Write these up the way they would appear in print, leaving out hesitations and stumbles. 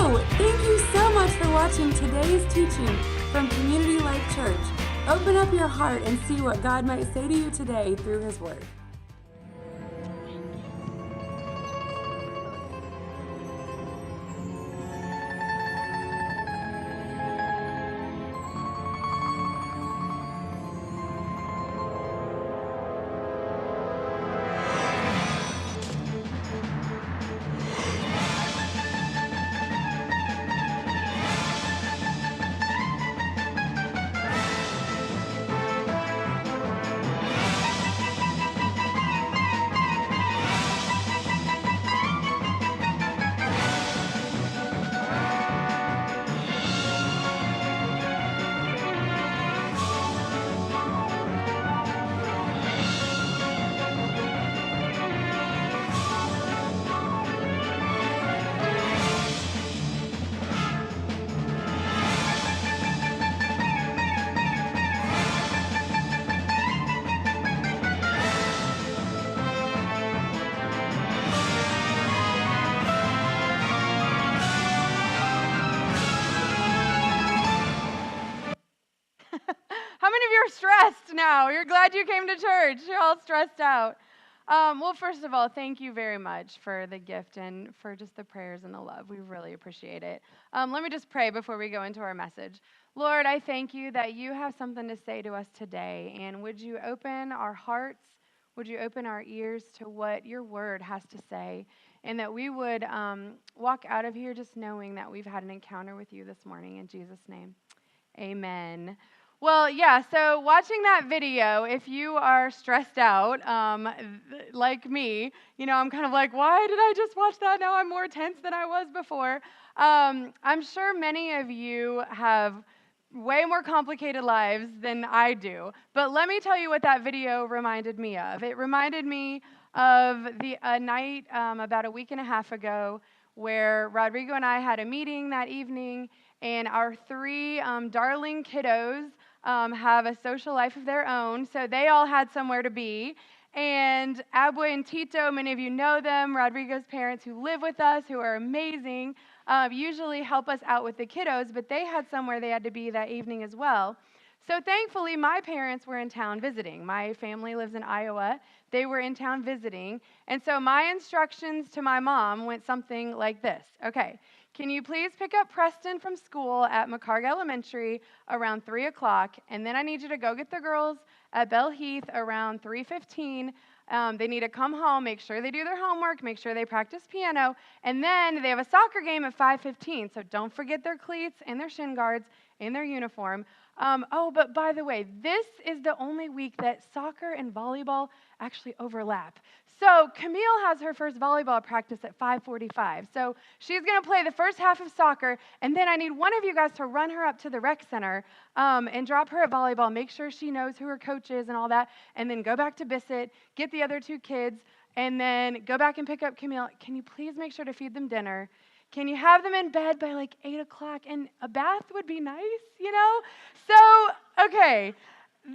Hello! Thank you so much for watching today's teaching from Community Life Church. Open up your heart and see what God might say to you today through His Word. How many of you are stressed now? You're glad you came to church. You're all stressed out. Well, first of all, thank you very much for the gift and for just the prayers and the love. We really appreciate it. Let me just pray before we go into our message. Lord, I thank you that you have something to say to us today. And would you open our hearts? Would you open our ears to what your word has to say? And that we would walk out of here just knowing that we've had an encounter with you this morning. In Jesus' name, amen. Well, yeah, so watching that video, if you are stressed out, like me, I'm kind of like, why did I just watch that? Now I'm more tense than I was before. I'm sure many of you have way more complicated lives than I do. But let me tell you what that video reminded me of. It reminded me of a night about a week and a half ago where Rodrigo and I had a meeting that evening, and our three darling kiddos have a social life of their own, so they all had somewhere to be. And Abwe and Tito, many of you know them, Rodrigo's parents who live with us, who are amazing, usually help us out with the kiddos, but they had somewhere they had to be that evening as well. So thankfully, my parents were in town visiting. My family lives in Iowa. They were in town visiting. And so my instructions to my mom went something like this. Okay, can you please pick up Preston from school at McCarg Elementary around 3 o'clock, and then I need you to go get the girls at Bell Heath around 3:15. They need to come home, make sure they do their homework, make sure they practice piano, and then they have a soccer game at 5:15, so don't forget their cleats and their shin guards and their uniform. But by the way, this is the only week that soccer and volleyball actually overlap. So Camille has her first volleyball practice at 5:45. So she's going to play the first half of soccer, and then I need one of you guys to run her up to the rec center and drop her at volleyball, make sure she knows who her coach is and all that, and then go back to Bissett, get the other two kids, and then go back and pick up Camille. Can you please make sure to feed them dinner? Can you have them in bed by like 8 o'clock? And a bath would be nice, So, okay,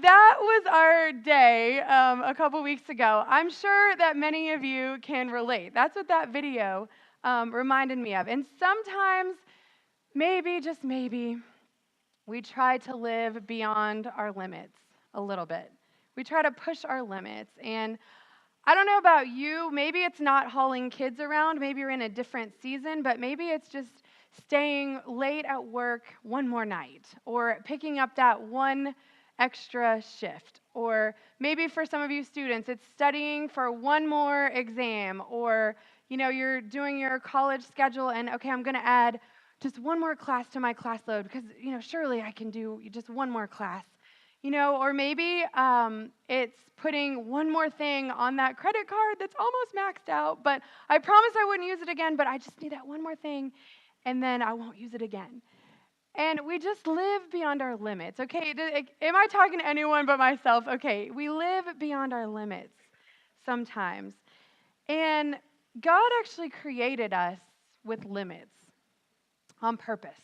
that was our day a couple weeks ago. I'm sure that many of you can relate. That's what that video reminded me of. And sometimes, maybe, just maybe, we try to live beyond our limits a little bit. We try to push our limits. And I don't know about you, maybe it's not hauling kids around, maybe you're in a different season, but maybe it's just staying late at work one more night, or picking up that one extra shift, or maybe for some of you students, it's studying for one more exam, or you're doing your college schedule and, okay, I'm going to add just one more class to my class load because, surely I can do just one more class. Or maybe it's putting one more thing on that credit card that's almost maxed out, but I promised I wouldn't use it again, but I just need that one more thing, and then I won't use it again. And we just live beyond our limits, okay? Am I talking to anyone but myself? Okay, we live beyond our limits sometimes. And God actually created us with limits on purpose,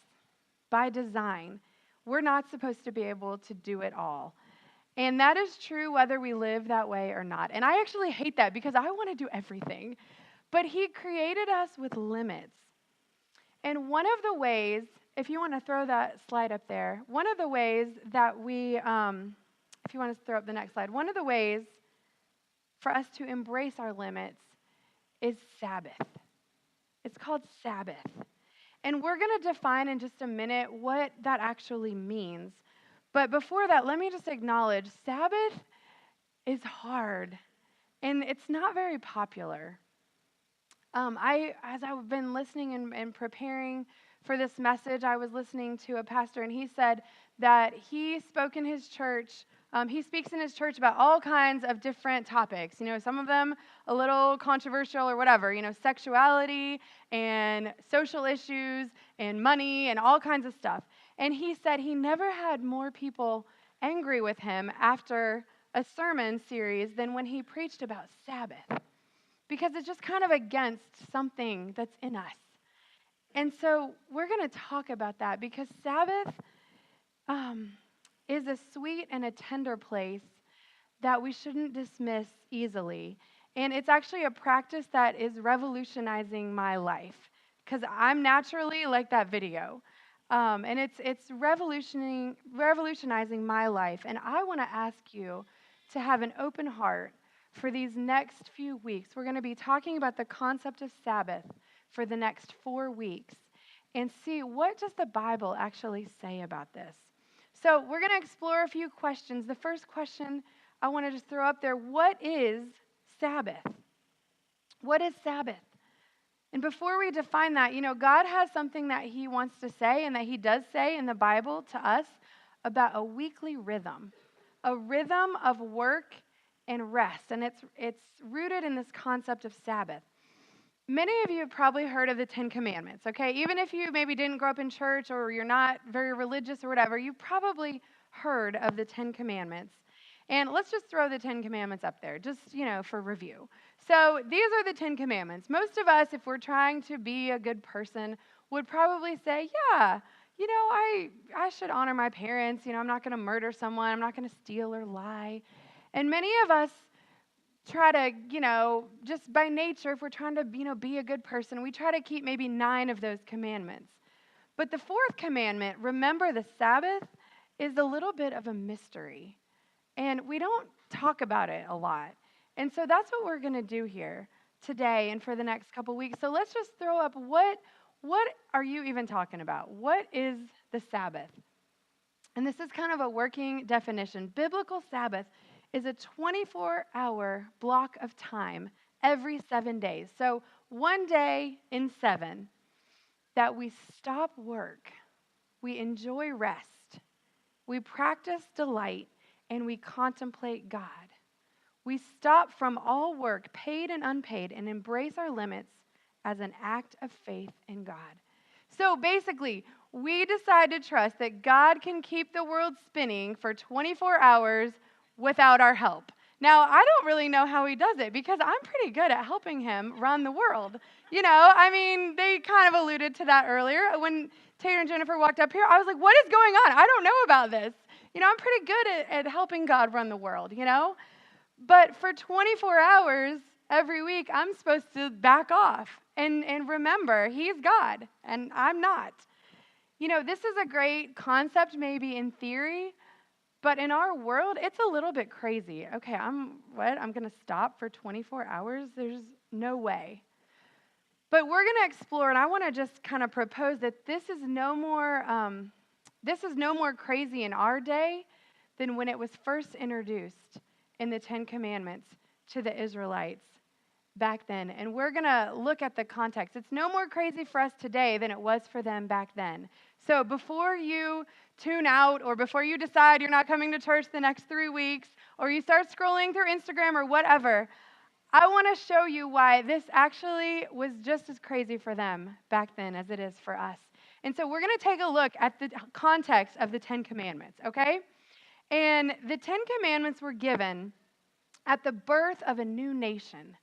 by design. We're not supposed to be able to do it all. And that is true whether we live that way or not. And I actually hate that because I want to do everything. But He created us with limits. And one of the ways, if you want to throw that slide up there, one of the ways that we, if you want to throw up the next slide, one of the ways for us to embrace our limits is Sabbath. It's called Sabbath. And we're going to define in just a minute what that actually means. But before that, let me just acknowledge Sabbath is hard, and it's not very popular. As I've been listening and preparing for this message, I was listening to a pastor, and he said that he spoke in his church. He speaks in his church about all kinds of different topics. Some of them a little controversial or whatever. Sexuality and social issues and money and all kinds of stuff. And he said he never had more people angry with him after a sermon series than when he preached about Sabbath, because it's just kind of against something that's in us. And so we're going to talk about that, because Sabbath is a sweet and a tender place that we shouldn't dismiss easily. And it's actually a practice that is revolutionizing my life, because I'm naturally like that video. And it's revolutionizing my life. And I want to ask you to have an open heart for these next few weeks. We're going to be talking about the concept of Sabbath for the next 4 weeks and see, what does the Bible actually say about this? So we're going to explore a few questions. The first question I want to just throw up there: what is Sabbath? What is Sabbath? And before we define that, God has something that he wants to say, and that he does say in the Bible to us, about a weekly rhythm, a rhythm of work and rest. And it's rooted in this concept of Sabbath. Many of you have probably heard of the 10 Commandments, okay? Even if you maybe didn't grow up in church, or you're not very religious or whatever, you've probably heard of the 10 Commandments. And let's just throw the 10 Commandments up there, just, for review. So these are the 10 Commandments. Most of us, if we're trying to be a good person, would probably say, yeah, I should honor my parents. I'm not going to murder someone. I'm not going to steal or lie. And many of us try to, just by nature, if we're trying to, be a good person, we try to keep maybe 9 of those commandments. But the 4th commandment, remember the Sabbath, is a little bit of a mystery. And we don't talk about it a lot. And so that's what we're going to do here today and for the next couple weeks. So let's just throw up, what are you even talking about? What is the Sabbath? And this is kind of a working definition. Biblical Sabbath is a 24-hour block of time every 7 days. So 1 day in 7 that we stop work, we enjoy rest, we practice delight, and we contemplate God. We stop from all work, paid and unpaid, and embrace our limits as an act of faith in God. So basically, we decide to trust that God can keep the world spinning for 24 hours without our help. Now, I don't really know how he does it, because I'm pretty good at helping him run the world. They kind of alluded to that earlier. When Taylor and Jennifer walked up here, I was like, what is going on? I don't know about this. I'm pretty good at helping God run the world, But for 24 hours every week, I'm supposed to back off and remember, he's God and I'm not. This is a great concept maybe in theory, but in our world, it's a little bit crazy. Okay, I'm going to stop for 24 hours? There's no way. But we're going to explore, and I want to just kind of propose that this is no more crazy in our day than when it was first introduced in the 10 Commandments to the Israelites back then. And we're going to look at the context. It's no more crazy for us today than it was for them back then. So before you tune out, or before you decide you're not coming to church the next 3 weeks, or you start scrolling through Instagram or whatever, I want to show you why this actually was just as crazy for them back then as it is for us. And so we're going to take a look at the context of the 10 Commandments, okay? And the 10 Commandments were given at the birth of a new nation,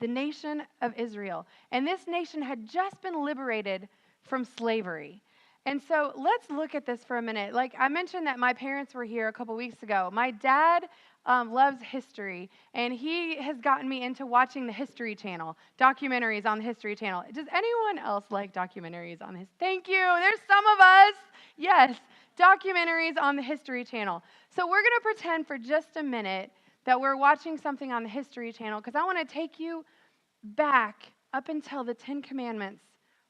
the nation of Israel. And this nation had just been liberated from slavery. And so let's look at this for a minute. Like I mentioned that my parents were here a couple weeks ago. My dad loves history, and he has gotten me into watching the History Channel, documentaries on the History Channel. Does anyone else like documentaries on his? Thank you. There's some of us. Yes, documentaries on the History Channel. So we're going to pretend for just a minute that we're watching something on the History Channel because I want to take you back up until the Ten Commandments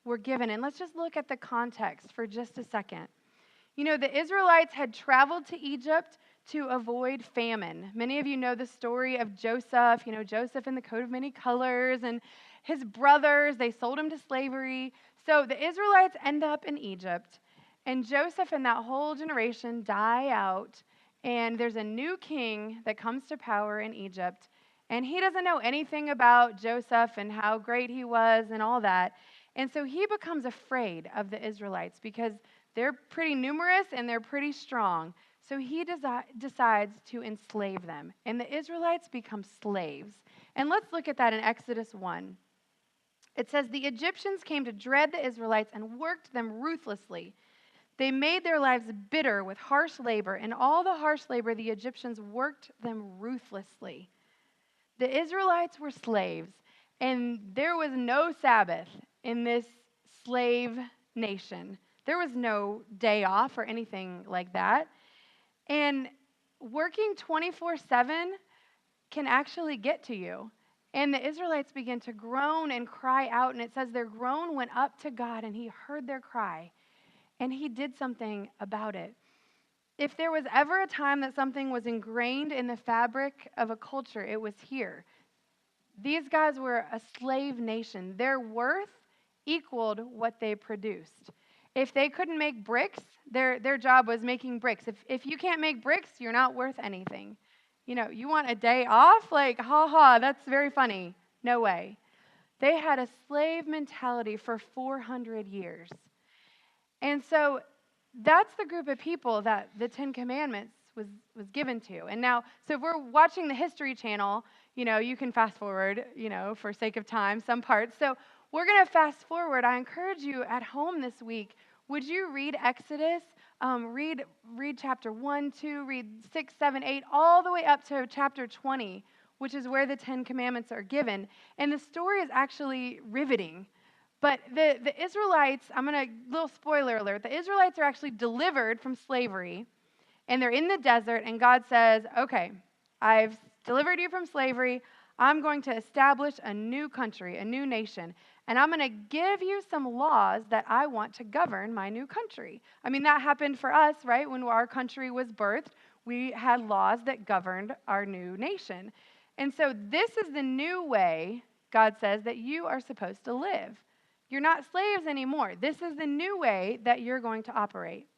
were given. And let's just look at the context for just a second. You know, the Israelites had traveled to Egypt to avoid famine. Many of you know the story of Joseph, Joseph in the coat of many colors, and his brothers, they sold him to slavery. So the Israelites end up in Egypt, and Joseph and that whole generation die out, and there's a new king that comes to power in Egypt, and he doesn't know anything about Joseph and how great he was and all that. And so he becomes afraid of the Israelites because they're pretty numerous and they're pretty strong. So he decides to enslave them. And the Israelites become slaves. And let's look at that in Exodus 1. It says, "The Egyptians came to dread the Israelites and worked them ruthlessly. They made their lives bitter with harsh labor, and all the harsh labor the Egyptians worked them ruthlessly." The Israelites were slaves, and there was no Sabbath in this slave nation. There was no day off or anything like that. And working 24/7 can actually get to you. And the Israelites began to groan and cry out. And it says their groan went up to God, and he heard their cry. And he did something about it. If there was ever a time that something was ingrained in the fabric of a culture, it was here. These guys were a slave nation. Their worth equaled what they produced. If they couldn't make bricks, their job was making bricks. If you can't make bricks, you're not worth anything. You want a day off? Like, that's very funny. No way. They had a slave mentality for 400 years. And so that's the group of people that the Ten Commandments was given to. And now, so if we're watching the History Channel, you can fast forward, for sake of time, some parts. So we're going to fast forward. I encourage you at home this week, would you read Exodus? Read chapter 1, 2, read 6, 7, 8, all the way up to chapter 20, which is where the Ten Commandments are given. And the story is actually riveting. But the Israelites, little spoiler alert, the Israelites are actually delivered from slavery, and they're in the desert, and God says, okay, I've delivered you from slavery. I'm going to establish a new country, a new nation, and I'm going to give you some laws that I want to govern my new country. That happened for us, right? When our country was birthed, we had laws that governed our new nation. And so this is the new way, God says, that you are supposed to live. You're not slaves anymore. This is the new way that you're going to operate.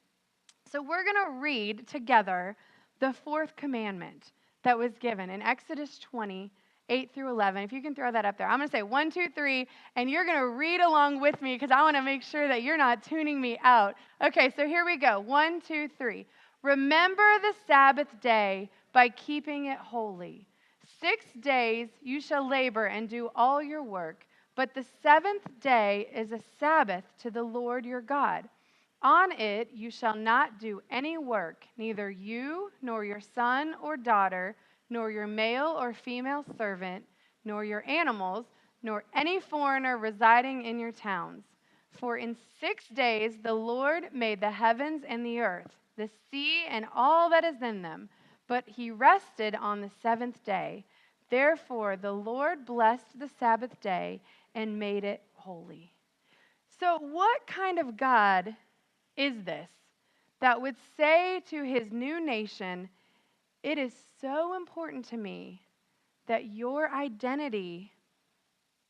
So we're going to read together the fourth commandment that was given in Exodus 20, 8 through 11. If you can throw that up there. I'm going to say 1, 2, 3, and you're going to read along with me because I want to make sure that you're not tuning me out. Okay, so here we go. 1, 2, 3. Remember the Sabbath day by keeping it holy. 6 days you shall labor and do all your work. But the seventh day is a Sabbath to the Lord your God. On it you shall not do any work, neither you, nor your son or daughter, nor your male or female servant, nor your animals, nor any foreigner residing in your towns. For in 6 days the Lord made the heavens and the earth, the sea and all that is in them, but he rested on the seventh day. Therefore the Lord blessed the Sabbath day and made it holy. So what kind of God is this that would say to his new nation, it is so important to me that your identity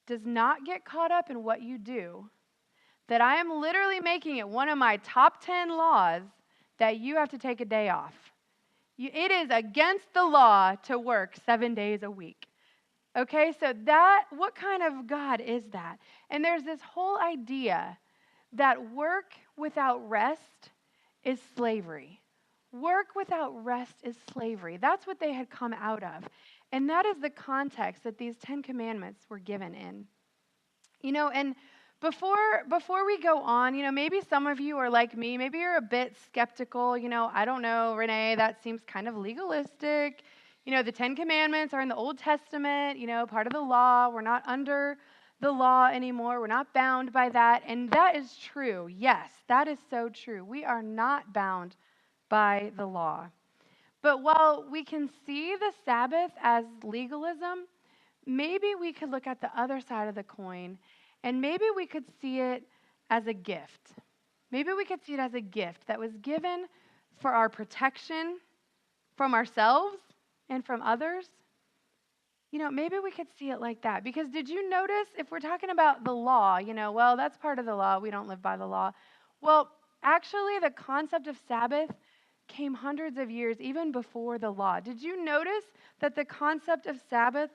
does not get caught up in what you do, that I am literally making it one of my top 10 laws that you have to take a day off. It is against the law to work 7 days a week. Okay, so what kind of God is that? And there's this whole idea that work without rest is slavery. Work without rest is slavery. That's what they had come out of. And that is the context that these 10 commandments were given in. And before we go on, maybe some of you are like me. Maybe you're a bit skeptical. I don't know, Renee, that seems kind of legalistic. The Ten Commandments are in the Old Testament, part of the law. We're not under the law anymore. We're not bound by that. And that is true. Yes, that is so true. We are not bound by the law. But while we can see the Sabbath as legalism, maybe we could look at the other side of the coin, and maybe we could see it as a gift. Maybe we could see it as a gift that was given for our protection from ourselves and from others. Maybe we could see it like that. Because did you notice, if we're talking about the law, well, that's part of the law. We don't live by the law. Well, actually, the concept of Sabbath came hundreds of years even before the law. Did you notice that the concept of Sabbath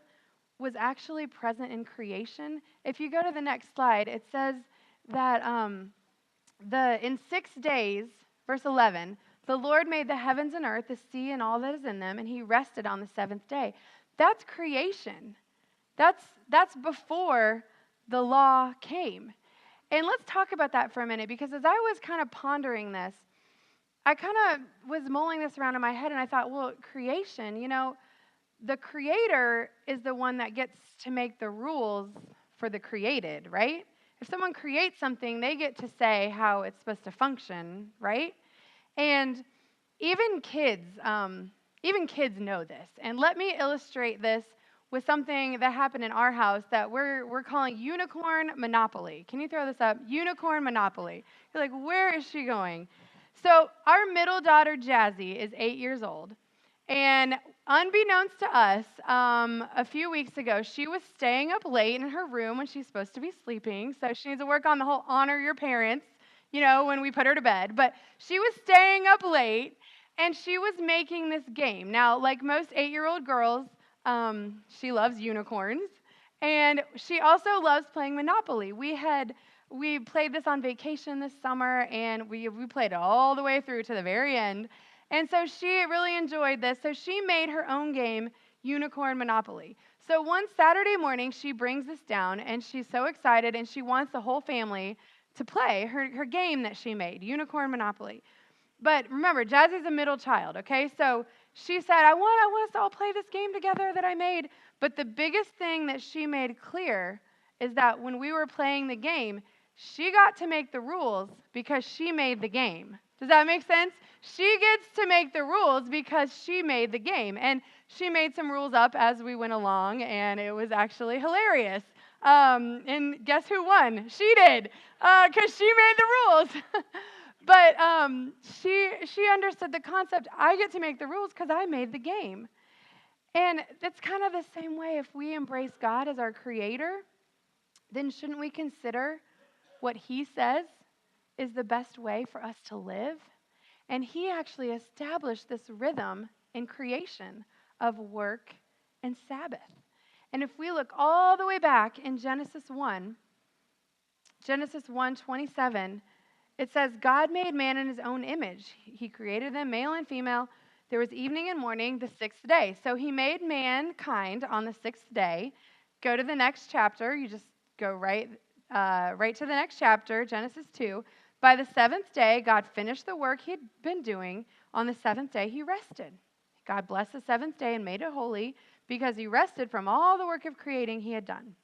was actually present in creation? If you go to the next slide, it says that in 6 days, verse 11, the Lord made the heavens and earth, the sea and all that is in them, and he rested on the seventh day. That's creation. That's before the law came. And let's talk about that for a minute, because as I was kind of pondering this, I kind of was mulling this around in my head, and I thought, well, creation, the creator is the one that gets to make the rules for the created, right? If someone creates something, they get to say how it's supposed to function, right? And even kids know this. And let me illustrate this with something that happened in our house that we're calling unicorn monopoly. Can you throw this up? Unicorn monopoly. You're like, where is she going? So our middle daughter, Jazzy, is 8 years old. And unbeknownst to us, a few weeks ago, she was staying up late in her room when she's supposed to be sleeping. So she needs to work on the whole honor your parents, when we put her to bed. But she was staying up late, and she was making this game. Now, like most 8-year-old girls, she loves unicorns. And she also loves playing Monopoly. We played this on vacation this summer, and we played it all the way through to the very end. And so she really enjoyed this. So she made her own game, Unicorn Monopoly. So one Saturday morning, she brings this down, and she's so excited, and she wants the whole family to play her game that she made, Unicorn Monopoly. But remember, Jazzy's a middle child, okay? So she said, I want us to all play this game together that I made. But the biggest thing that she made clear is that when we were playing the game, she got to make the rules because she made the game. Does that make sense? She gets to make the rules because she made the game. And she made some rules up as we went along, and it was actually hilarious. And guess who won? She did, because she made the rules. But she understood the concept. I get to make the rules because I made the game. And it's kind of the same way. If we embrace God as our creator, then shouldn't we consider what he says is the best way for us to live? And he actually established this rhythm in creation of work and Sabbath. And if we look all the way back in Genesis 1:27, it says, God made man in his own image. He created them, male and female. There was evening and morning, the sixth day. So he made mankind on the sixth day. Go to the next chapter. You just go right to the next chapter, Genesis 2. By the seventh day, God finished the work he had been doing. On the seventh day, he rested. God blessed the seventh day and made it holy because he rested from all the work of creating he had done.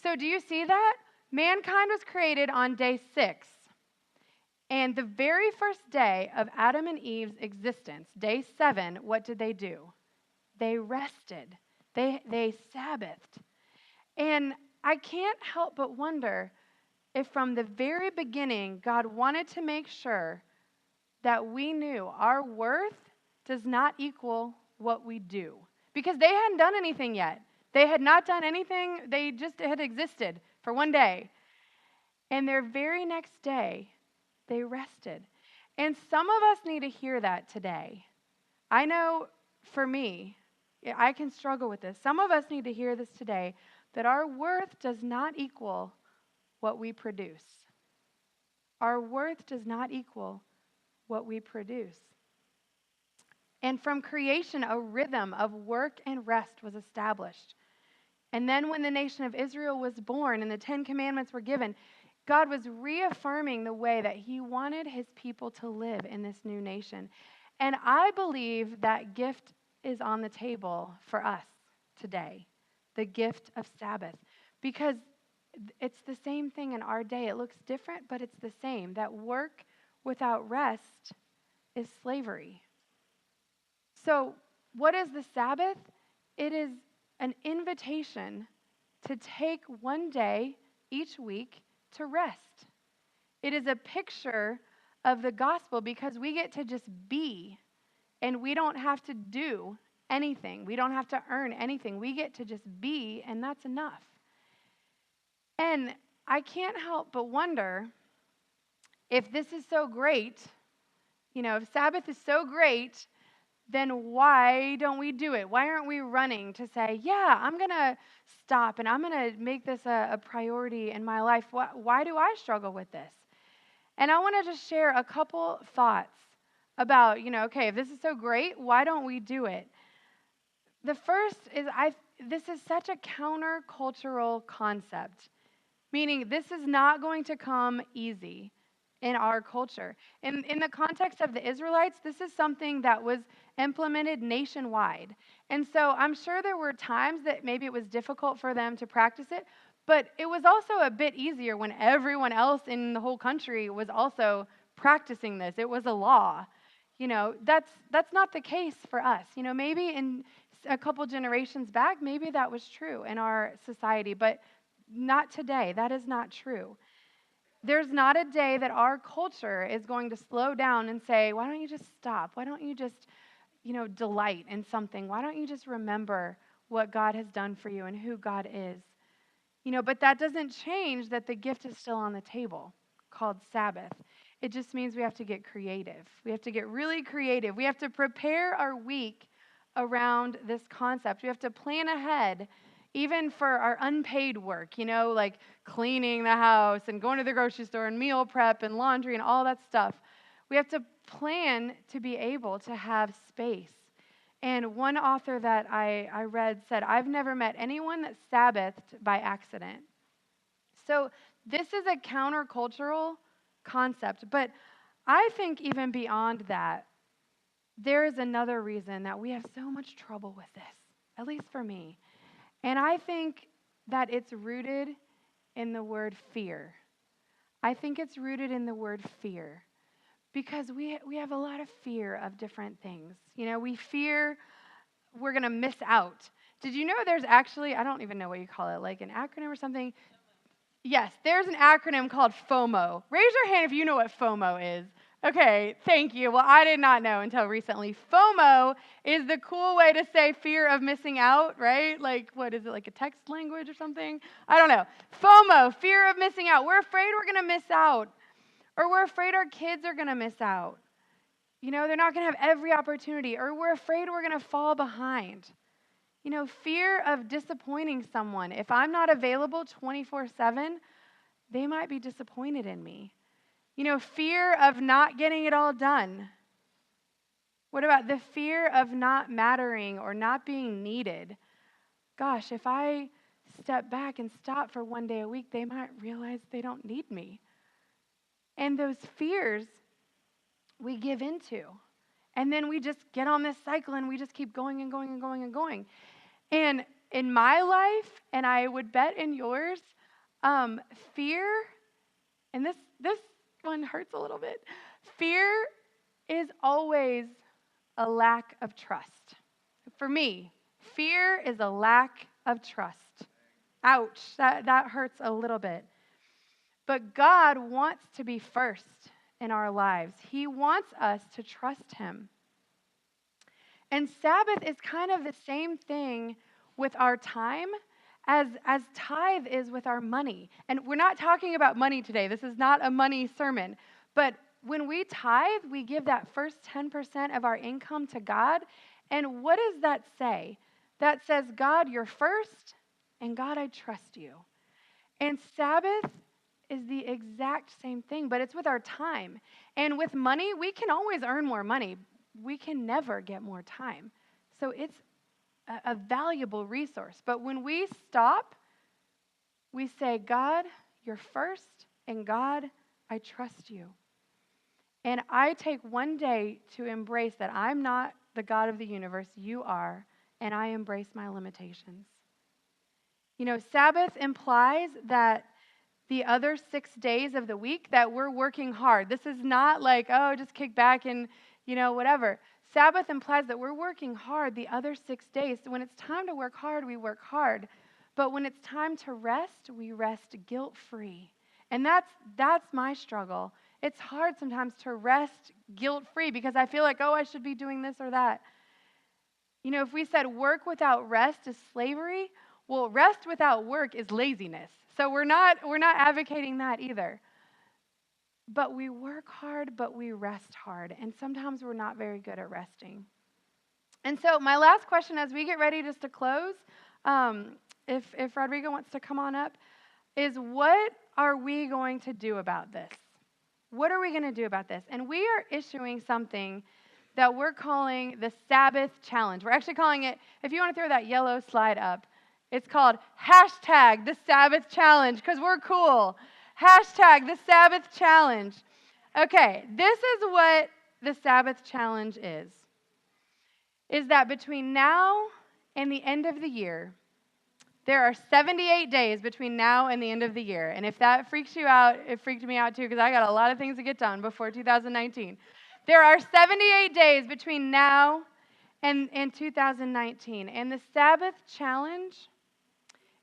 So do you see that? Mankind was created on day 6. And the very first day of Adam and Eve's existence, day 7, what did they do? They rested. They Sabbathed. And I can't help but wonder if from the very beginning, God wanted to make sure that we knew our worth does not equal what we do. Because they hadn't done anything yet. They had not done anything. They just had existed for one day. And their very next day, they rested. And some of us need to hear that today. I know for me, I can struggle with this. Some of us need to hear this today, that our worth does not equal what we produce. Our worth does not equal what we produce. And from creation, a rhythm of work and rest was established. And then when the nation of Israel was born and the 10 Commandments were given, God was reaffirming the way that he wanted his people to live in this new nation. And I believe that gift is on the table for us today, the gift of Sabbath, because it's the same thing in our day. It looks different, but it's the same. That work without rest is slavery. So, what is the Sabbath? It is an invitation to take one day each week to rest. It is a picture of the gospel because we get to just be, and we don't have to do anything. We don't have to earn anything. We get to just be, and that's enough. And I can't help but wonder, if this is so great, if Sabbath is so great, then why don't we do it? Why aren't we running to say, yeah, I'm going to stop and I'm going to make this a priority in my life? Why do I struggle with this? And I want to just share a couple thoughts about, okay, if this is so great, why don't we do it? The first is this is such a countercultural concept, meaning this is not going to come easy in our culture. In the context of the Israelites, this is something that was implemented nationwide. And so I'm sure there were times that maybe it was difficult for them to practice it, but it was also a bit easier when everyone else in the whole country was also practicing this. It was a law. That's not the case for us. Maybe in a couple generations back, maybe that was true in our society, but not today. That is not true. There's not a day that our culture is going to slow down and say, why don't you just stop? Why don't you just, delight in something? Why don't you just remember what God has done for you and who God is? But that doesn't change that the gift is still on the table called Sabbath. It just means we have to get creative. We have to get really creative. We have to prepare our week around this concept. We have to plan ahead, even for our unpaid work, like cleaning the house and going to the grocery store and meal prep and laundry and all that stuff. We have to plan to be able to have space. And one author that I read said, I've never met anyone that Sabbathed by accident. So this is a countercultural concept, but I think even beyond that, there is another reason that we have so much trouble with this, at least for me. And I think that it's rooted in the word fear. I think it's rooted in the word fear because we have a lot of fear of different things. We fear we're going to miss out. Did you know there's actually, I don't even know what you call it, like an acronym or something? Yes, there's an acronym called FOMO. Raise your hand if you know what FOMO is. Okay, thank you. Well, I did not know until recently. FOMO is the cool way to say fear of missing out, right? Like, what is it, like a text language or something? I don't know. FOMO, fear of missing out. We're afraid we're going to miss out, or we're afraid our kids are going to miss out. They're not going to have every opportunity, or we're afraid we're going to fall behind. Fear of disappointing someone. If I'm not available 24/7, they might be disappointed in me. Fear of not getting it all done. What about the fear of not mattering or not being needed? Gosh, if I step back and stop for one day a week, they might realize they don't need me. And those fears we give into. And then we just get on this cycle and we just keep going and going and going and going. And in my life, and I would bet in yours, fear, and this one hurts a little bit. Fear is always a lack of trust. For me, fear is a lack of trust. Ouch, that hurts a little bit. But God wants to be first in our lives. He wants us to trust him. And Sabbath is kind of the same thing with our time as tithe is with our money. And we're not talking about money today. This is not a money sermon. But when we tithe, we give that first 10% of our income to God. And what does that say? That says, God, you're first, and God, I trust you. And Sabbath is the exact same thing, but it's with our time. And with money, we can always earn more money. We can never get more time. So it's a valuable resource. But when we stop, we say, God, you're first, and God, I trust you. And I take one day to embrace that I'm not the God of the universe, you are, and I embrace my limitations. Sabbath implies that the other 6 days of the week that we're working hard. This is not like, oh, just kick back and, whatever. Sabbath implies that we're working hard the other 6 days. So when it's time to work hard, we work hard. But when it's time to rest, we rest guilt-free. And that's my struggle. It's hard sometimes to rest guilt-free because I feel like, oh, I should be doing this or that. If we said work without rest is slavery, well, rest without work is laziness. So we're not advocating that either. But we work hard, but we rest hard. And sometimes we're not very good at resting. And so my last question as we get ready just to close, if Rodrigo wants to come on up, is what are we going to do about this? What are we going to do about this? And we are issuing something that we're calling the Sabbath Challenge. We're actually calling it, if you want to throw that yellow slide up, it's called #the Sabbath Challenge because we're cool. #the Sabbath Challenge. Okay, this is what the Sabbath Challenge is that between now and the end of the year, there are 78 days between now and the end of the year. And if that freaks you out, it freaked me out too because I got a lot of things to get done before 2019. There are 78 days between now and 2019. And the Sabbath Challenge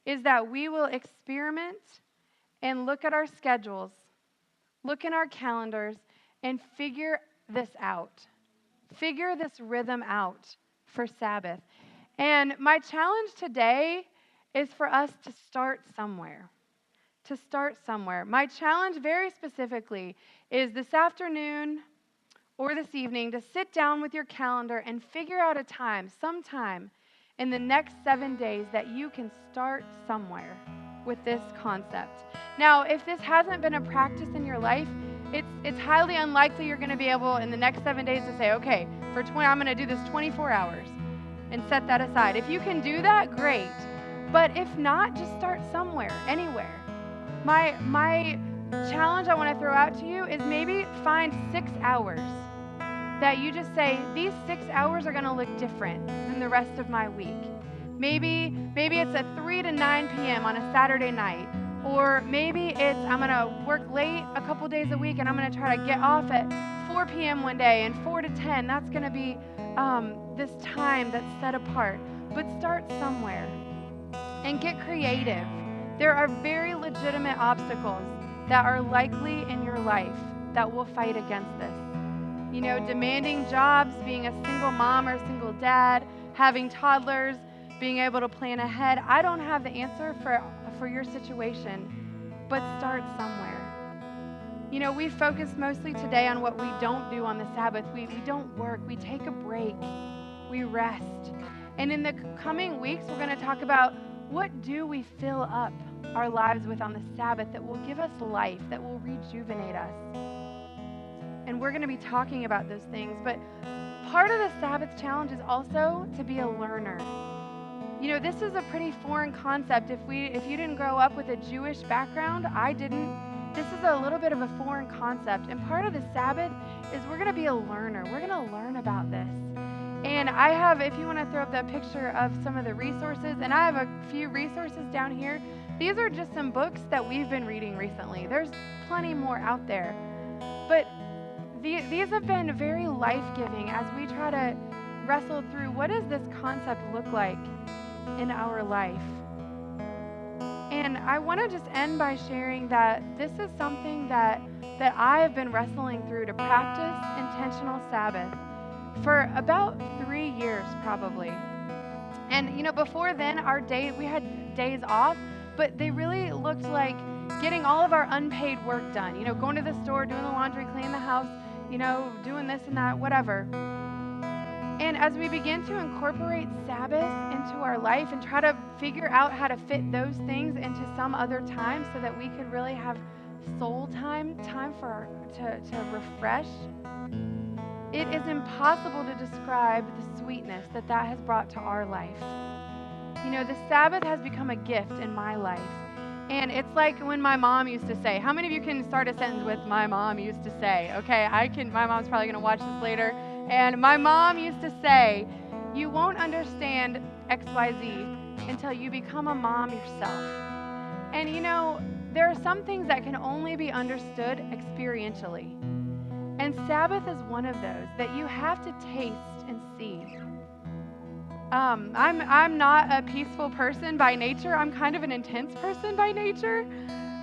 is that we will experiment and look at our schedules, look in our calendars, and figure this out. Figure this rhythm out for Sabbath. And my challenge today is for us to start somewhere. To start somewhere. My challenge very specifically is this afternoon or this evening to sit down with your calendar and figure out a time, sometime in the next 7 days that you can start somewhere with this concept. Now, if this hasn't been a practice in your life, it's highly unlikely you're going to be able in the next 7 days to say, okay, I'm going to do this 24 hours and set that aside. If you can do that, great. But if not, just start somewhere, anywhere. My challenge I want to throw out to you is maybe find 6 hours that you just say, these 6 hours are going to look different than the rest of my week. Maybe it's a 3 to 9 p.m. on a Saturday night. Or maybe it's I'm going to work late a couple days a week and I'm going to try to get off at 4 p.m. one day and 4 to 10. That's going to be this time that's set apart. But start somewhere and get creative. There are very legitimate obstacles that are likely in your life that will fight against this. Demanding jobs, being a single mom or single dad, having toddlers, being able to plan ahead. I don't have the answer for your situation, but start somewhere. We focus mostly today on what we don't do on the Sabbath. We don't work. We take a break. We rest. And in the coming weeks, we're going to talk about what do we fill up our lives with on the Sabbath that will give us life, that will rejuvenate us. And we're going to be talking about those things. But part of the Sabbath challenge is also to be a learner. This is a pretty foreign concept. If you didn't grow up with a Jewish background, I didn't. This is a little bit of a foreign concept. And part of the Sabbath is we're going to be a learner. We're going to learn about this. And I have, if you want to throw up that picture of some of the resources, and I have a few resources down here. These are just some books that we've been reading recently. There's plenty more out there. But these have been very life-giving as we try to wrestle through what does this concept look like in our life. And I want to just end by sharing that this is something that I have been wrestling through to practice intentional Sabbath for about 3 years probably. And before then we had days off, but they really looked like getting all of our unpaid work done. Going to the store, doing the laundry, cleaning the house, doing this and that, whatever. And as we begin to incorporate Sabbath into our life and try to figure out how to fit those things into some other time so that we could really have soul time to refresh, it is impossible to describe the sweetness that has brought to our life. The Sabbath has become a gift in my life. And it's like when my mom used to say, how many of you can start a sentence with, my mom used to say? Okay, my mom's probably going to watch this later And my mom used to say, you won't understand XYZ until you become a mom yourself. And you know, there are some things that can only be understood experientially. And Sabbath is one of those that you have to taste and see. I'm not a peaceful person by nature. I'm kind of an intense person by nature.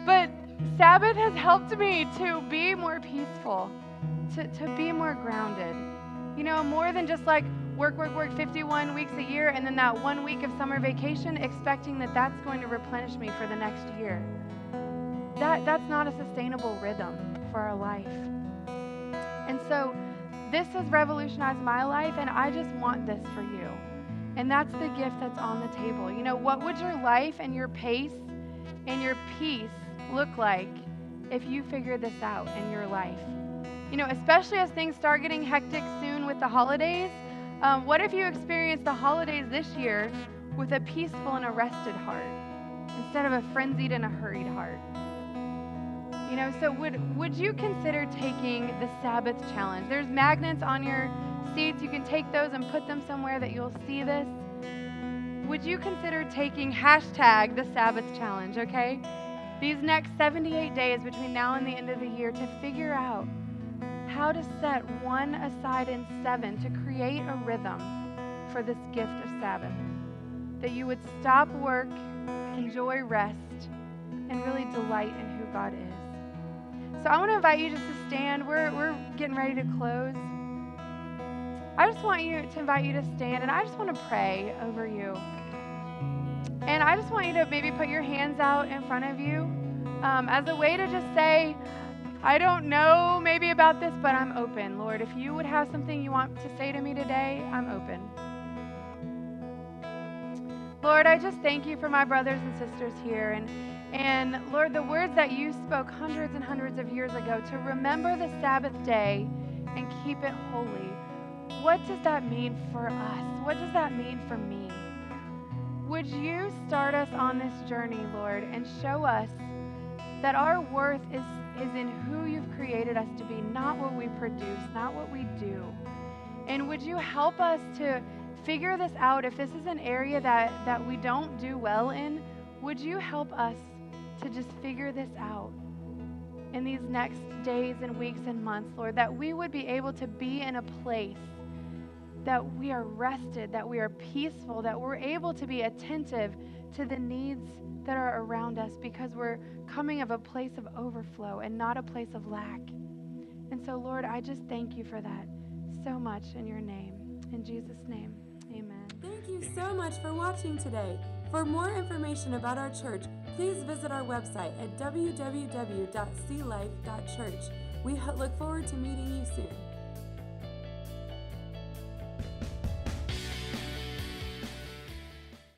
But Sabbath has helped me to be more peaceful, to be more grounded. You know, more than just like work 51 weeks a year and then that 1 week of summer vacation expecting that that's going to replenish me for the next year. That's not a sustainable rhythm for our life. And so this has revolutionized my life, and I just want this for you. And that's the gift that's on the table. You know, what would your life and your pace and your peace look like if you figured this out in your life? You know, especially as things start getting hectic soon with the holidays, what if you experience the holidays this year with a peaceful and a rested heart instead of a frenzied and a hurried heart? You know, so would you consider taking the Sabbath challenge? There's magnets on your seats. You can take those and put them somewhere that you'll see this. Would you consider taking hashtag the Sabbath challenge, okay? These next 78 days between now and the end of the year to figure out how to set one aside in 7 to create a rhythm for this gift of Sabbath. That you would stop work, enjoy rest, and really delight in who God is. So I want to invite you just to stand. We're getting ready to close. I just want to invite you to stand, and I just want to pray over you. And I just want you to maybe put your hands out in front of you as a way to just say, I don't know maybe about this, but I'm open. Lord, if you would have something you want to say to me today, I'm open. Lord, I just thank you for my brothers and sisters here. And Lord, the words that you spoke hundreds and hundreds of years ago to remember the Sabbath day and keep it holy. What does that mean for us? What does that mean for me? Would you start us on this journey, Lord, and show us that our worth is in who you've created us to be, not what we produce, not what we do. And would you help us to figure this out? If this is an area that we don't do well in, would you help us to just figure this out in these next days and weeks and months, Lord, that we would be able to be in a place that we are rested, that we are peaceful, that we're able to be attentive to the needs that are around us because we're coming of a place of overflow and not a place of lack. And so, Lord, I just thank you for that so much in your name. In Jesus' name, amen. Thank you so much for watching today. For more information about our church, please visit our website at www.clife.church. We look forward to meeting you soon.